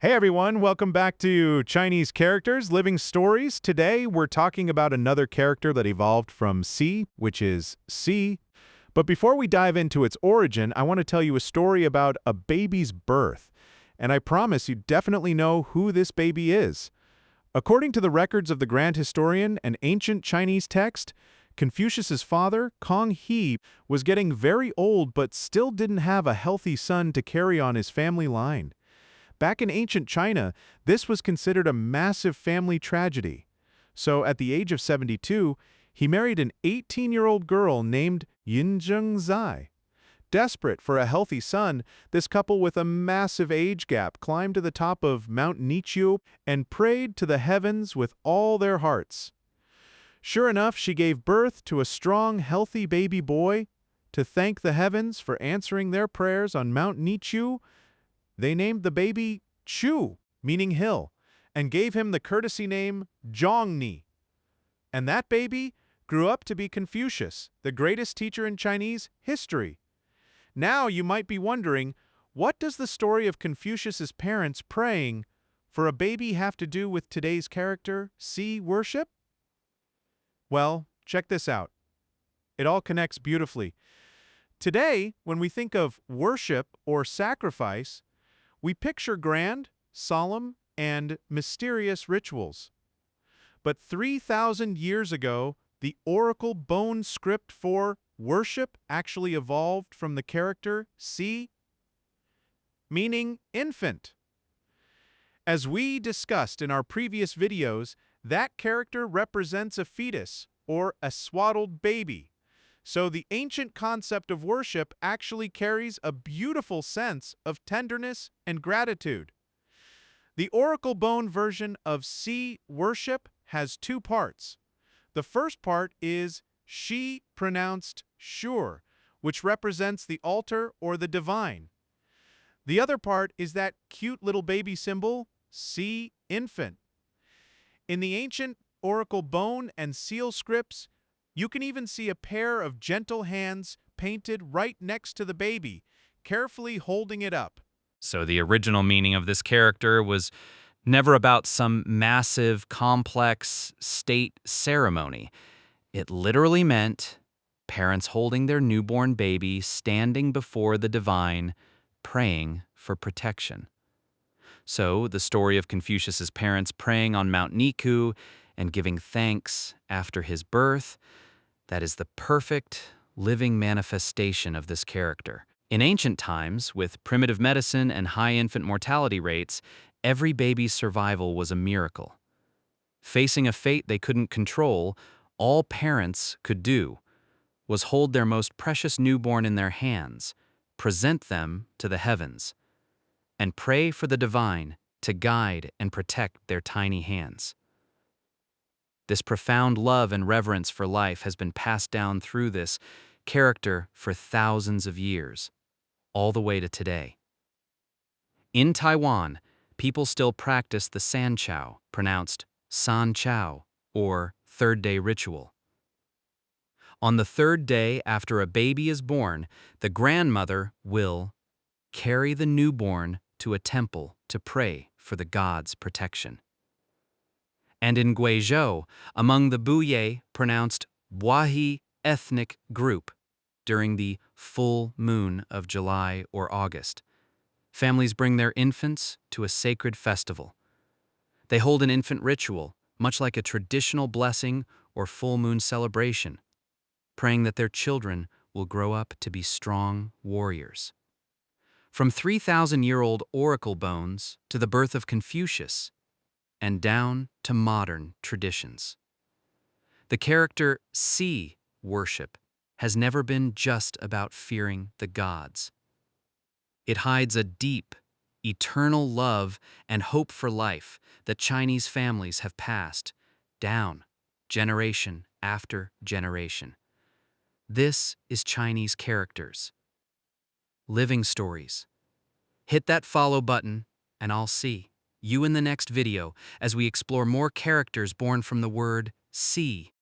Hey everyone, welcome back to Chinese Characters, Living Stories. Today we're talking about another character that evolved from C, which is C. But before we dive into its origin, I want to tell you a story about a baby's birth. And I promise you definitely know who this baby is. According to the records of the Grand Historian, an ancient Chinese text, Confucius's father, Kong He, was getting very old but still didn't have a healthy son to carry on his family line. Back in ancient China, this was considered a massive family tragedy. So at the age of 72, he married an 18-year-old girl named Yin Zhengzai. Desperate for a healthy son, this couple with a massive age gap climbed to the top of Mount Niqiu and prayed to the heavens with all their hearts. Sure enough, she gave birth to a strong, healthy baby boy. To thank the heavens for answering their prayers on Mount Niqiu, they named the baby Chu, meaning hill, and gave him the courtesy name Zhongni. And that baby grew up to be Confucius, the greatest teacher in Chinese history. Now you might be wondering, what does the story of Confucius's parents praying for a baby have to do with today's character, C worship? Well, check this out. It all connects beautifully. Today, when we think of worship or sacrifice, we picture grand, solemn, and mysterious rituals. But 3,000 years ago, the oracle bone script for worship actually evolved from the character Si, meaning infant. As we discussed in our previous videos, that character represents a fetus, or a swaddled baby. So the ancient concept of worship actually carries a beautiful sense of tenderness and gratitude. The oracle bone version of Si worship has two parts. The first part is Shi pronounced sure, which represents the altar or the divine. The other part is that cute little baby symbol, Si infant. In the ancient oracle bone and seal scripts, you can even see a pair of gentle hands painted right next to the baby, carefully holding it up. So the original meaning of this character was never about some massive, complex state ceremony. It literally meant parents holding their newborn baby, standing before the divine, praying for protection. So the story of Confucius's parents praying on Mount Niqiu and giving thanks after his birth, that is the perfect living manifestation of this character. In ancient times, with primitive medicine and high infant mortality rates, every baby's survival was a miracle. Facing a fate they couldn't control, all parents could do was hold their most precious newborn in their hands, present them to the heavens, and pray for the divine to guide and protect their tiny hands. This profound love and reverence for life has been passed down through this character for thousands of years, all the way to today. In Taiwan, people still practice the San Chow, pronounced San Chow, or third day ritual. On the third day after a baby is born, the grandmother will carry the newborn to a temple to pray for the god's protection. And in Guizhou, among the Buye, pronounced Wahi ethnic group, during the full moon of July or August, families bring their infants to a sacred festival. They hold an infant ritual, much like a traditional blessing or full moon celebration, praying that their children will grow up to be strong warriors. From 3,000-year-old oracle bones to the birth of Confucius, and down to modern traditions, the character Si worship has never been just about fearing the gods. It hides a deep, eternal love and hope for life that Chinese families have passed down generation after generation. This is Chinese Characters, Living Stories. Hit that follow button and I'll see you in the next video as we explore more characters born from the word Si.